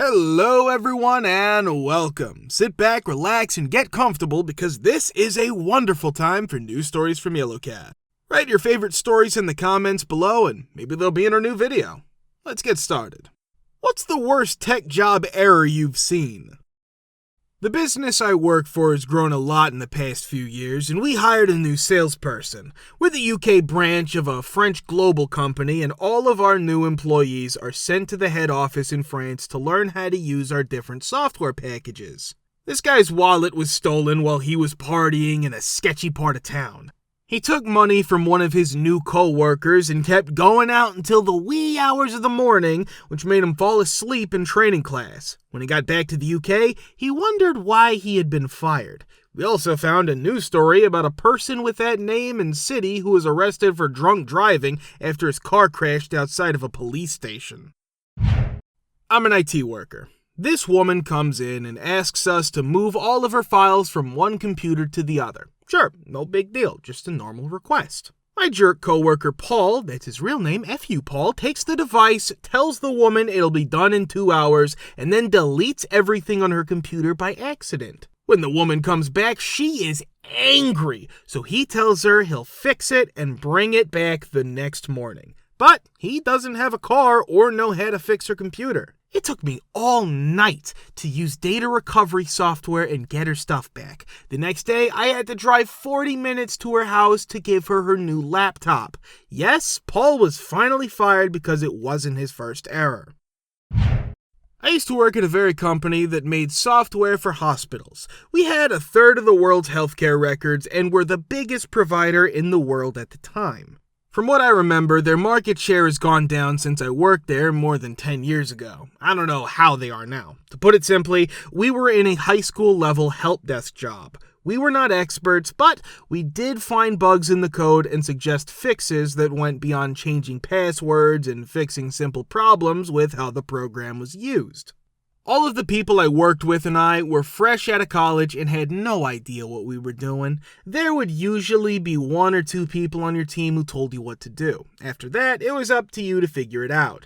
Hello everyone and welcome. Sit back, relax, and get comfortable because this is a wonderful time for news stories from YellowCat. Write your favorite stories in the comments below and maybe they'll be in our new video. Let's get started. What's the worst tech job error you've seen? The business I work for has grown a lot in the past few years, and we hired a new salesperson. We're the UK branch of a French global company, and all of our new employees are sent to the head office in France to learn how to use our different software packages. This guy's wallet was stolen while he was partying in a sketchy part of town. He took money from one of his new co-workers and kept going out until the wee hours of the morning, which made him fall asleep in training class. When he got back to the UK, he wondered why he had been fired. We also found a news story about a person with that name and city who was arrested for drunk driving after his car crashed outside of a police station. I'm an IT worker. This woman comes in and asks us to move all of her files from one computer to the other. Sure, no big deal, just a normal request. My jerk coworker Paul, that's his real name, F you Paul, takes the device, tells the woman it'll be done in 2 hours, and then deletes everything on her computer by accident. When the woman comes back, she is angry, so he tells her he'll fix it and bring it back the next morning. But he doesn't have a car or know how to fix her computer. It took me all night to use data recovery software and get her stuff back. The next day, I had to drive 40 minutes to her house to give her her new laptop. Yes, Paul was finally fired because it wasn't his first error. I used to work at a very company that made software for hospitals. We had a third of the world's healthcare records and were the biggest provider in the world at the time. From what I remember, their market share has gone down since I worked there more than 10 years ago. I don't know how they are now. To put it simply, we were in a high school level help desk job. We were not experts, but we did find bugs in the code and suggest fixes that went beyond changing passwords and fixing simple problems with how the program was used. All of the people I worked with and I were fresh out of college and had no idea what we were doing. There would usually be 1 or 2 people on your team who told you what to do. After that, it was up to you to figure it out.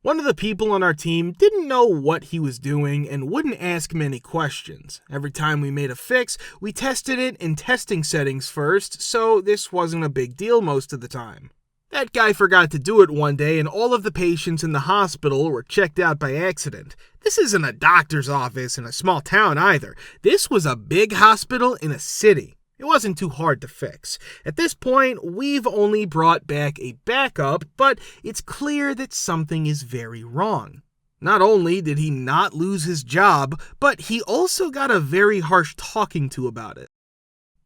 One of the people on our team didn't know what he was doing and wouldn't ask many questions. Every time we made a fix, we tested it in testing settings first, so this wasn't a big deal most of the time. That guy forgot to do it one day and all of the patients in the hospital were checked out by accident. This isn't a doctor's office in a small town either. This was a big hospital in a city. It wasn't too hard to fix. At this point, we've only brought back a backup, but it's clear that something is very wrong. Not only did he not lose his job, but he also got a very harsh talking to about it.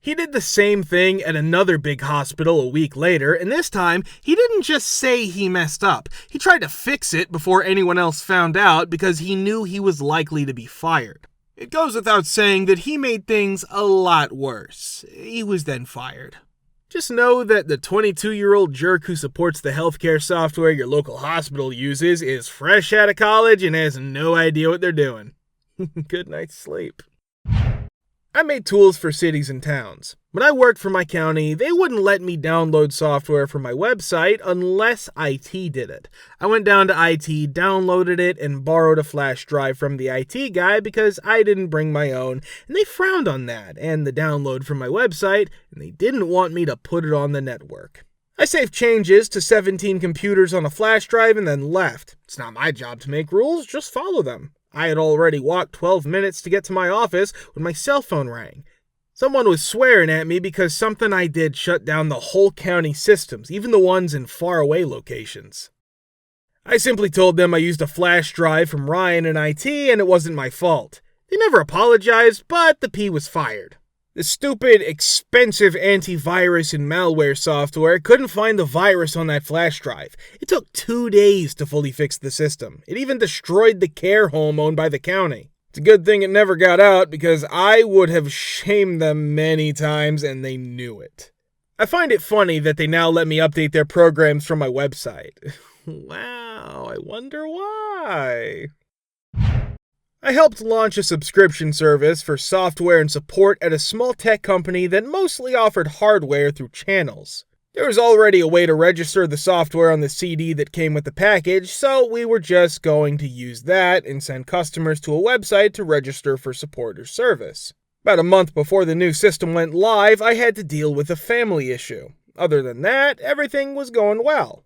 He did the same thing at another big hospital a week later, and this time, he didn't just say he messed up. He tried to fix it before anyone else found out because he knew he was likely to be fired. It goes without saying that he made things a lot worse. He was then fired. Just know that the 22-year-old jerk who supports the healthcare software your local hospital uses is fresh out of college and has no idea what they're doing. Good night's sleep. I made tools for cities and towns. When I worked for my county, they wouldn't let me download software from my website unless IT did it. I went down to IT, downloaded it, and borrowed a flash drive from the IT guy because I didn't bring my own, and they frowned on that and the download from my website, and they didn't want me to put it on the network. I saved changes to 17 computers on a flash drive and then left. It's not my job to make rules, just follow them. I had already walked 12 minutes to get to my office when my cell phone rang. Someone was swearing at me because something I did shut down the whole county systems, even the ones in faraway locations. I simply told them I used a flash drive from Ryan in IT and it wasn't my fault. They never apologized, but the P was fired. The stupid, expensive antivirus and malware software couldn't find the virus on that flash drive. It took 2 days to fully fix the system. It even destroyed the care home owned by the county. It's a good thing it never got out because I would have shamed them many times and they knew it. I find it funny that they now let me update their programs from my website. Wow, I wonder why. I helped launch a subscription service for software and support at a small tech company that mostly offered hardware through channels. There was already a way to register the software on the CD that came with the package, so we were just going to use that and send customers to a website to register for support or service. About a month before the new system went live, I had to deal with a family issue. Other than that, everything was going well.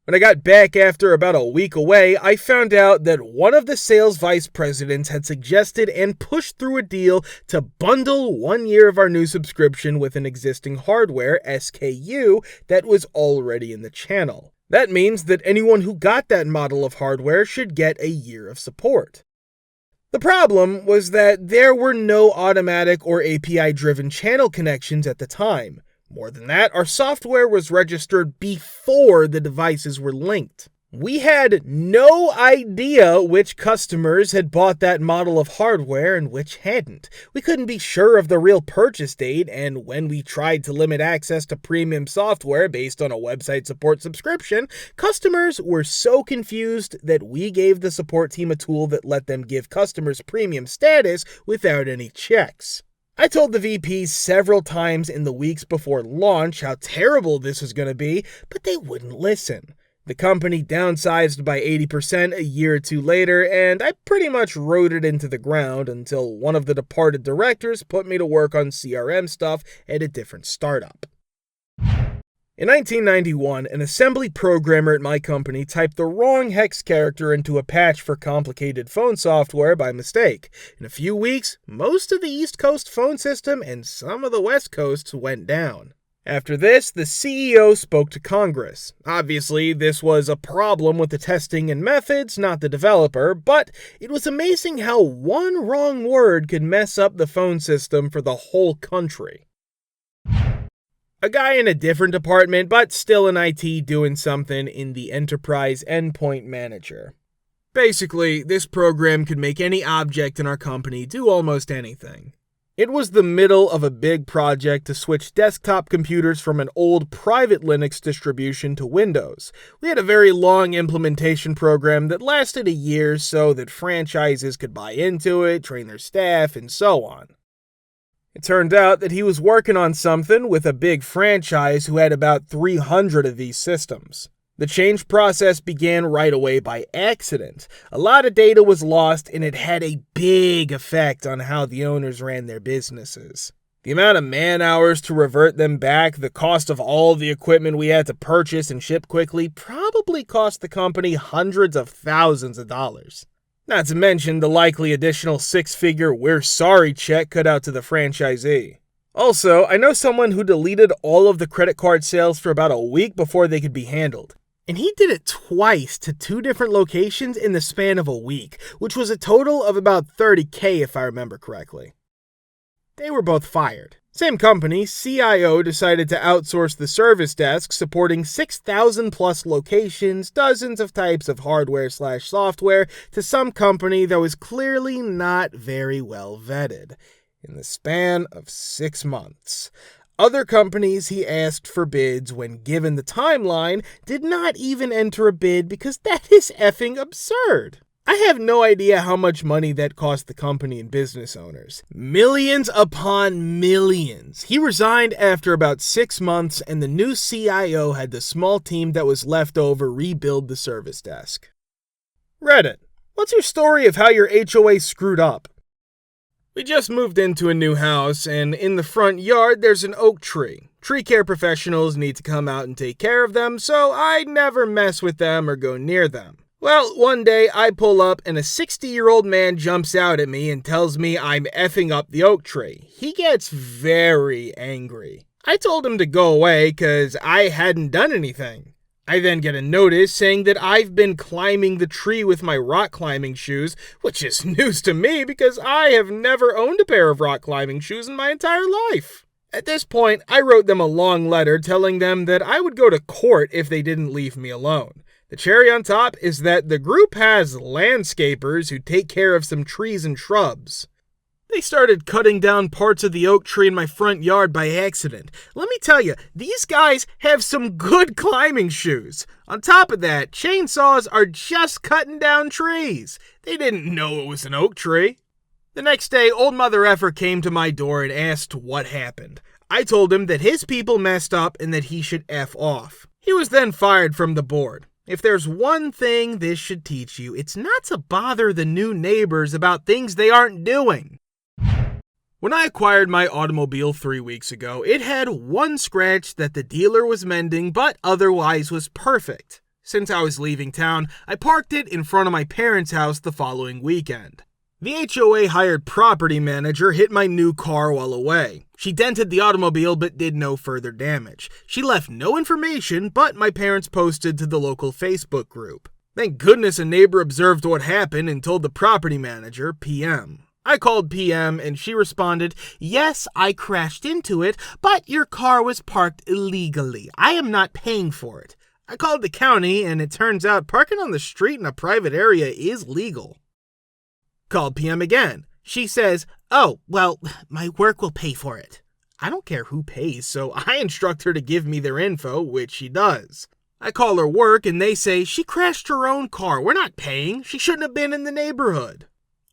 When I got back after about a week away, I found out that one of the sales vice presidents had suggested and pushed through a deal to bundle 1 year of our new subscription with an existing hardware SKU that was already in the channel. That means that anyone who got that model of hardware should get a year of support. The problem was that there were no automatic or API-driven channel connections at the time. More than that, our software was registered before the devices were linked. We had no idea which customers had bought that model of hardware and which hadn't. We couldn't be sure of the real purchase date, and when we tried to limit access to premium software based on a website support subscription, customers were so confused that we gave the support team a tool that let them give customers premium status without any checks. I told the VPs several times in the weeks before launch how terrible this was going to be, but they wouldn't listen. The company downsized by 80% a year or two later, and I pretty much rode it into the ground until one of the departed directors put me to work on CRM stuff at a different startup. In 1991, an assembly programmer at my company typed the wrong hex character into a patch for complicated phone software by mistake. In a few weeks, most of the East Coast phone system and some of the West Coast went down. After this, the CEO spoke to Congress. Obviously, this was a problem with the testing and methods, not the developer, but it was amazing how one wrong word could mess up the phone system for the whole country. A guy in a different department, but still in IT, doing something in the Enterprise Endpoint Manager. Basically, this program could make any object in our company do almost anything. It was the middle of a big project to switch desktop computers from an old private Linux distribution to Windows. We had a very long implementation program that lasted a year so that franchises could buy into it, train their staff, and so on. It turned out that he was working on something with a big franchise who had about 300 of these systems. The change process began right away by accident. A lot of data was lost, and it had a big effect on how the owners ran their businesses. The amount of man-hours to revert them back, the cost of all the equipment we had to purchase and ship quickly, probably cost the company hundreds of thousands of dollars. Not to mention the likely additional six-figure "we're sorry" check cut out to the franchisee. Also, I know someone who deleted all of the credit card sales for about a week before they could be handled. And he did it twice to 2 different locations in the span of a week, which was a total of about $30,000 if I remember correctly. They were both fired. Same company, CIO decided to outsource the service desk supporting 6,000 plus locations, dozens of types of hardware/software to some company that was clearly not very well vetted. In the span of 6 months. Other companies he asked for bids when given the timeline did not even enter a bid because that is effing absurd. I have no idea how much money that cost the company and business owners. Millions upon millions. He resigned after about 6 months, and the new CIO had the small team that was left over rebuild the service desk. Reddit. What's your story of how your HOA screwed up? We just moved into a new house, and in the front yard there's an oak tree. Tree care professionals need to come out and take care of them, so I never mess with them or go near them. Well, one day I pull up and a 60-year-old man jumps out at me and tells me I'm effing up the oak tree. He gets very angry. I told him to go away because I hadn't done anything. I then get a notice saying that I've been climbing the tree with my rock climbing shoes, which is news to me because I have never owned a pair of rock climbing shoes in my entire life. At this point, I wrote them a long letter telling them that I would go to court if they didn't leave me alone. The cherry on top is that the group has landscapers who take care of some trees and shrubs. They started cutting down parts of the oak tree in my front yard by accident. Let me tell you, these guys have some good climbing shoes. On top of that, chainsaws are just cutting down trees. They didn't know it was an oak tree. The next day, old Mother Effer came to my door and asked what happened. I told him that his people messed up and that he should F off. He was then fired from the board. If there's one thing this should teach you, it's not to bother the new neighbors about things they aren't doing. When I acquired my automobile 3 weeks ago, it had one scratch that the dealer was mending, but otherwise was perfect. Since I was leaving town, I parked it in front of my parents' house the following weekend. The HOA hired property manager hit my new car while away. She dented the automobile but did no further damage. She left no information, but my parents posted to the local Facebook group. Thank goodness a neighbor observed what happened and told the property manager, PM. I called PM and she responded, "Yes, I crashed into it, but your car was parked illegally. I am not paying for it." I called the county and it turns out parking on the street in a private area is legal. Called PM again. She says, "Oh, well, my work will pay for it." I don't care who pays, so I instruct her to give me their info, which she does. I call her work and they say she crashed her own car. We're not paying. She shouldn't have been in the neighborhood.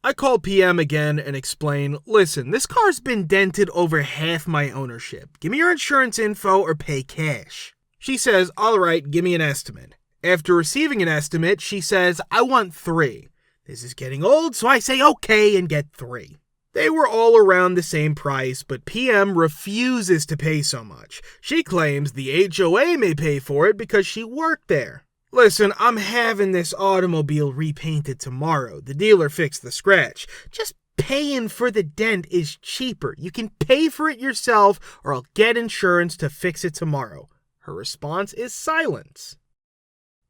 I call PM again and explain, "Listen, this car's been dented over half my ownership. Give me your insurance info or pay cash." She says, "All right, give me an estimate." After receiving an estimate, she says, "I want 3. This is getting old, so I say okay and get 3. They were all around the same price, but PM refuses to pay so much. She claims the HOA may pay for it because she worked there. Listen, I'm having this automobile repainted tomorrow. The dealer fixed the scratch. Just paying for the dent is cheaper. You can pay for it yourself or I'll get insurance to fix it tomorrow." Her response is silence.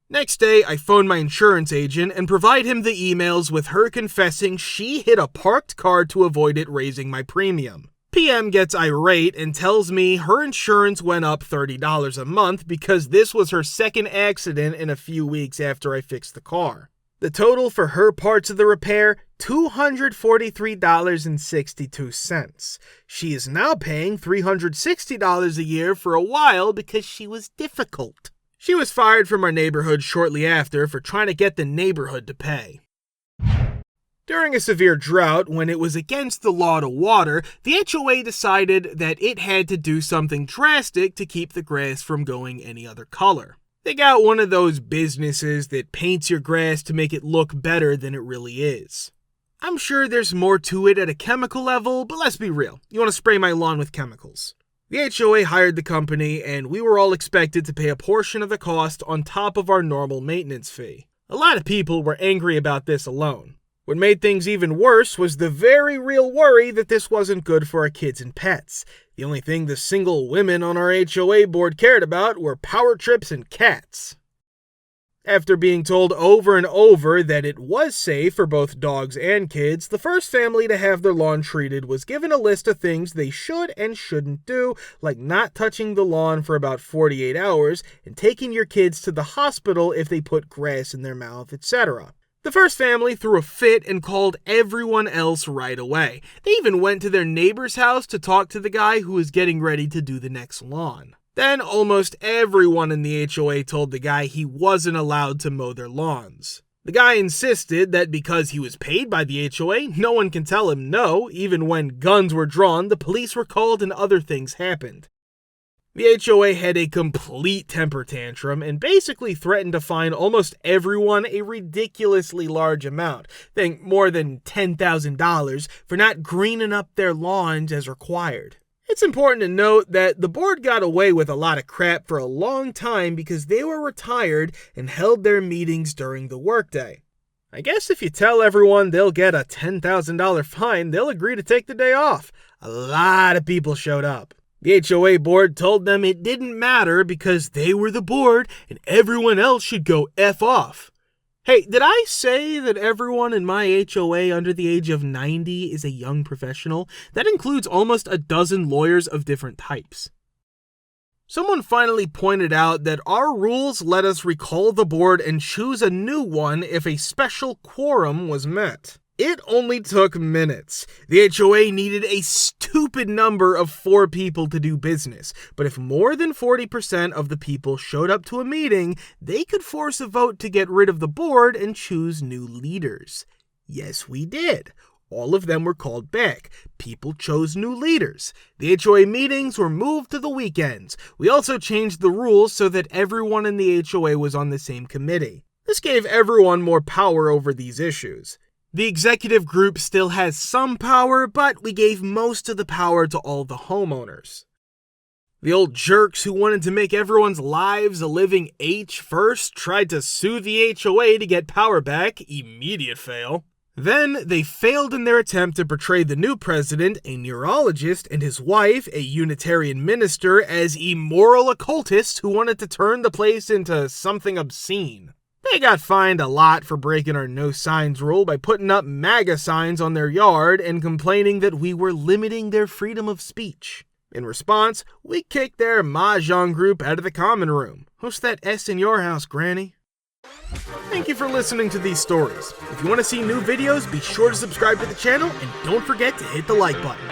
Next day, I phone my insurance agent and provide him the emails with her confessing she hit a parked car to avoid it raising my premium. PM gets irate and tells me her insurance went up $30 a month because this was her second accident in a few weeks after I fixed the car. The total for her parts of the repair, $243.62. She is now paying $360 a year for a while because she was difficult. She was fired from our neighborhood shortly after for trying to get the neighborhood to pay. During a severe drought, when it was against the law to water, the HOA decided that it had to do something drastic to keep the grass from going any other color. They got one of those businesses that paints your grass to make it look better than it really is. I'm sure there's more to it at a chemical level, but let's be real. You want to spray my lawn with chemicals. The HOA hired the company, and we were all expected to pay a portion of the cost on top of our normal maintenance fee. A lot of people were angry about this alone. What made things even worse was the very real worry that this wasn't good for our kids and pets. The only thing the single women on our HOA board cared about were power trips and cats. After being told over and over that it was safe for both dogs and kids, the first family to have their lawn treated was given a list of things they should and shouldn't do, like not touching the lawn for about 48 hours and taking your kids to the hospital if they put grass in their mouth, etc. The first family threw a fit and called everyone else right away. They even went to their neighbor's house to talk to the guy who was getting ready to do the next lawn. Then almost everyone in the HOA told the guy he wasn't allowed to mow their lawns. The guy insisted that because he was paid by the HOA, no one can tell him no. Even when guns were drawn, the police were called and other things happened. The HOA had a complete temper tantrum and basically threatened to fine almost everyone a ridiculously large amount, think more than $10,000, for not greening up their lawns as required. It's important to note that the board got away with a lot of crap for a long time because they were retired and held their meetings during the workday. I guess if you tell everyone they'll get a $10,000 fine, they'll agree to take the day off. A lot of people showed up. The HOA board told them it didn't matter because they were the board and everyone else should go F off. Hey, did I say that everyone in my HOA under the age of 90 is a young professional? That includes almost a dozen lawyers of different types. Someone finally pointed out that our rules let us recall the board and choose a new one if a special quorum was met. It only took minutes. The HOA needed a stupid number of 4 people to do business, but if more than 40% of the people showed up to a meeting, they could force a vote to get rid of the board and choose new leaders. Yes, we did. All of them were called back. People chose new leaders. The HOA meetings were moved to the weekends. We also changed the rules so that everyone in the HOA was on the same committee. This gave everyone more power over these issues. The executive group still has some power, but we gave most of the power to all the homeowners. The old jerks who wanted to make everyone's lives a living H first tried to sue the HOA to get power back. Immediate fail. Then they failed in their attempt to portray the new president, a neurologist, and his wife, a Unitarian minister, as immoral occultists who wanted to turn the place into something obscene. They got fined a lot for breaking our no signs rule by putting up MAGA signs on their yard and complaining that we were limiting their freedom of speech. In response, we kicked their mahjong group out of the common room. Who's that S in your house, Granny? Thank you for listening to these stories. If you want to see new videos, be sure to subscribe to the channel and don't forget to hit the like button.